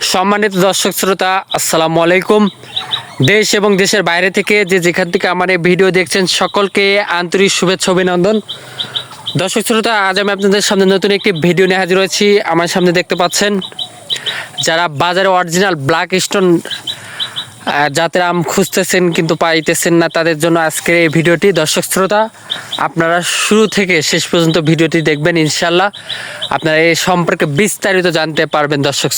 সম্মানিত দর্শক শ্রোতা, আসসালামু আলাইকুম। দেশ এবং দেশের বাইরে থেকে যেখান থেকে আমার এই ভিডিও দেখছেন সকলকে আন্তরিক শুভেচ্ছা অভিনন্দন। দর্শক শ্রোতা, আজ আমি আপনাদের সামনে নতুন একটি ভিডিও নিয়ে হাজির হয়েছি। আমার সামনে দেখতে পাচ্ছেন যারা বাজারে অরিজিনাল ব্ল্যাক স্টোন জাতের আম খুঁজতেছেন কিন্তু পাইতেছেন না, তাদের জন্য আজকের এই ভিডিওটি। দর্শক শ্রোতা, আপনারা শুরু থেকে শেষ পর্যন্ত ভিডিওটি দেখবেন, ইনশাল্লাহ আপনারা এই সম্পর্কে বিস্তারিত জানতে পারবেন। দর্শক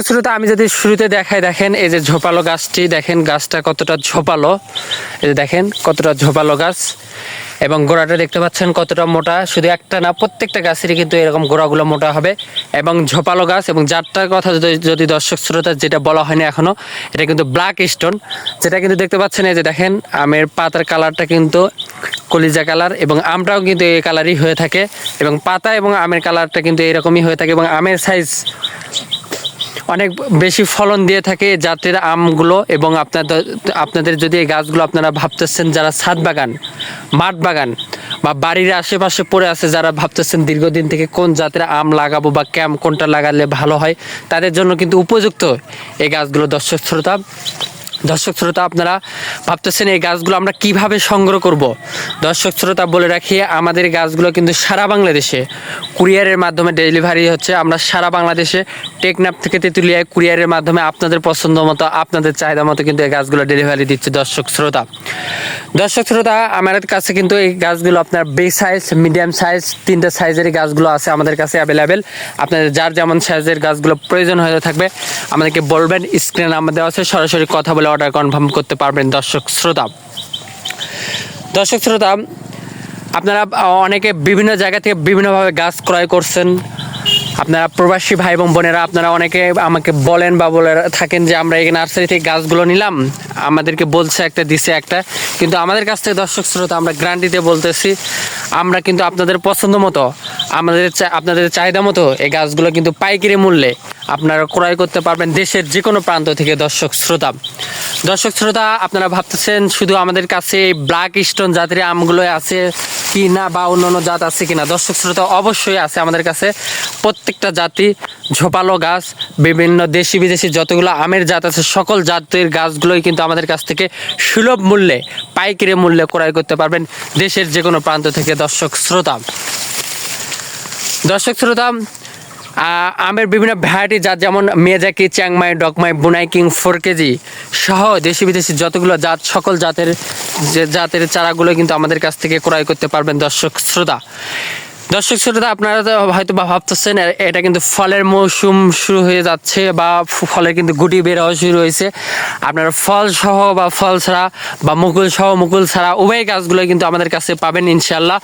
শ্রোতা, আমি যদি শুরুতে দেখাই, দেখেন এই যে ঝোপালো গাছটি, দেখেন গাছটা কতটা ঝোপালো, এই যে দেখেন কতটা ঝোপালো গাছ, এবং গোড়াটা দেখতে পাচ্ছেন কতটা মোটা। শুধু একটা না, প্রত্যেকটা গাছেরই কিন্তু এরকম গোড়াগুলো মোটা হবে এবং ঝোপালো গাছ। এবং যারটার কথা যদি দর্শক শ্রোতা, যেটা বলা হয়নি এখনও, এটা কিন্তু ব্ল্যাক স্টোন, যেটা কিন্তু দেখতে পাচ্ছেন। এই যে দেখেন আমের পাতার কালারটা কিন্তু কলিজা কালার, এবং আমটাও কিন্তু এই কালারই হয়ে থাকে, এবং পাতা এবং আমের কালারটা কিন্তু এরকমই হয়ে থাকে, এবং আমের সাইজ অনেক বেশি ফলন দিয়ে থাকে জাতের আমগুলো। এবং আপনাদের যদি এই গাছগুলো আপনারা ভাবতেছেন, যারা ছাদ বাগান, মাঠ বাগান বা বাড়ির আশেপাশে পড়ে আছে, যারা ভাবতেছেন দীর্ঘদিন থেকে কোন জাতের আম লাগাবো বা কোনটা লাগালে ভালো হয়, তাদের জন্য কিন্তু উপযুক্ত এই গাছগুলো। দর্শক শ্রোতা, আপনারা ভাবতেছেন এই গাছগুলো আমরা কিভাবে সংগ্রহ করব। দর্শক শ্রোতা, বলে রাখি, আমাদের গাছগুলো কিন্তু সারা বাংলাদেশে কুরিয়ারের মাধ্যমে ডেলিভারি হচ্ছে। আমরা সারা বাংলাদেশে টেকনাফ থেকে তেঁতুলিয়ায় কুরিয়ারের মাধ্যমে আপনাদের পছন্দ মতো, আপনাদের চাহিদা মতো কিন্তু এই গাছগুলো ডেলিভারি দিচ্ছে। দর্শক শ্রোতা, আমাদের কাছে কিন্তু এই গাছগুলো আপনার বিগ সাইজ, মিডিয়াম সাইজ, তিনটা সাইজেরই গাছগুলো আছে আমাদের কাছে অ্যাভেলেবেল। আপনাদের যার যেমন সাইজের গাছগুলো প্রয়োজন হয়ে থাকবে আমাদেরকে বলবেন, স্ক্রিনে নাম্বার দেওয়া আছে, সরাসরি কথা বলে অর্ডার কনফার্ম করতে পারবেন। দর্শক শ্রোতা, আপনারা অনেকে বিভিন্ন জায়গা থেকে বিভিন্নভাবে গাছ ক্রয় করছেন। আপনারা প্রবাসী ভাই এবং বোনেরা, আপনারা অনেকে আমাকে বলেন বা বলে থাকেন যে আমরা এই নার্সারি থেকে গাছগুলো নিলাম, আমাদেরকে বলছে একটা, দিছে একটা, কিন্তু আমাদের কাছ থেকে দর্শক শ্রোতা আমরা গ্যারান্টিতে বলতেছি, আমরা কিন্তু আপনাদের পছন্দ মতো, আপনাদের চাহিদা মতো এই গাছগুলো কিন্তু পাইকারি মূল্যে আপনারা ক্রয় করতে পারবেন দেশের যে কোনো প্রান্ত থেকে। দর্শক শ্রোতা, আপনারা ভাবতেছেন শুধু আমাদের কাছে এই ব্ল্যাক স্টোন জাতের আমগুলো আছে কি না, বা অন্যান্য জাত আছে কিনা। দর্শক শ্রোতা, অবশ্যই আছে আমাদের কাছে প্রত্যেকটা জাতি ঝোপালো গাছ, বিভিন্ন দেশি বিদেশি যতগুলো আমের জাত আছে, সকল জাতের গাছগুলোই কিন্তু আমাদের কাছ থেকে সুলভ মূল্যে, পাইকারি মূল্যে ক্রয় করতে পারবেন দেশের যে কোনো প্রান্ত থেকে। দর্শক শ্রোতা, আমের বিভিন্ন ভ্যারাইটি জাত, যেমন মেজাকি, চ্যাংমাই, ডকমাই, বুনাই কিং, 4 কেজি সহ দেশি বিদেশি যতগুলো জাত, সকল জাতের চারাগুলো কিন্তু আমাদের কাছ থেকে ক্রয় করতে পারবেন। দর্শক শ্রোতা, আপনারা হয়তো বা ভাবতেছেন এটা কিন্তু ফলের মৌসুম শুরু হয়ে যাচ্ছে, বা ফলের কিন্তু গুটি বের হওয়া শুরু হয়েছে। আপনারা ফল সহ বা ফল ছাড়া, বা মুকুল সহ মুকুল ছাড়া উভয় গাছগুলো কিন্তু আমাদের কাছে পাবেন, ইনশাল্লাহ।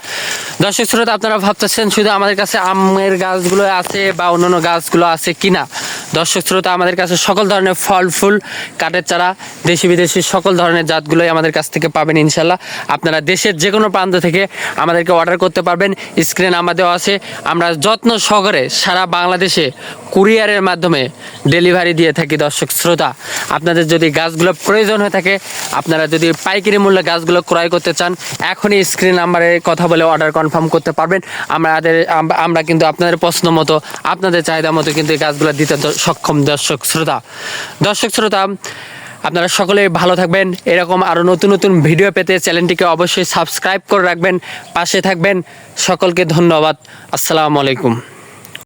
দর্শক শ্রোতা, আপনারা ভাবতেছেন শুধু আমাদের কাছে আমের গাছগুলো আছে বা অন্যান্য গাছগুলো আছে কিনা। দর্শক শ্রোতা, আমাদের কাছে সকল ধরনের ফল ফুল, কাঠের চারা, দেশি বিদেশি সকল ধরনের জাতগুলোই আমাদের কাছ থেকে পাবেন, ইনশাল্লাহ। আপনারা দেশের যে কোনো প্রান্ত থেকে আমাদেরকে অর্ডার করতে পারবেন, স্ক্রিনে নাম্বার দেওয়া আছে। আমরা যত্ন সহকারে সারা বাংলাদেশে কুরিয়ারের মাধ্যমে ডেলিভারি দিয়ে থাকি। দর্শক শ্রোতা, আপনাদের যদি গাছগুলো প্রয়োজন হয়ে থাকে, আপনারা যদি পাইকারি মূল্যে গাছগুলো ক্রয় করতে চান, এখনই স্ক্রিন নাম্বারে কথা বলে অর্ডার কনফার্ম করতে পারবেন। আমরা কিন্তু আপনাদের পছন্দ মতো, আপনাদের চাহিদা মতো কিন্তু এই গাছগুলো দিতে সক্ষম। দর্শক শ্রোতা, আপনারা সকলে ভালো থাকবেন। এরকম আরও নতুন নতুন ভিডিও পেতে চ্যানেলটিকে অবশ্যই সাবস্ক্রাইব করে রাখবেন, পাশে থাকবেন। সকলকে ধন্যবাদ। আসসালামু আলাইকুম।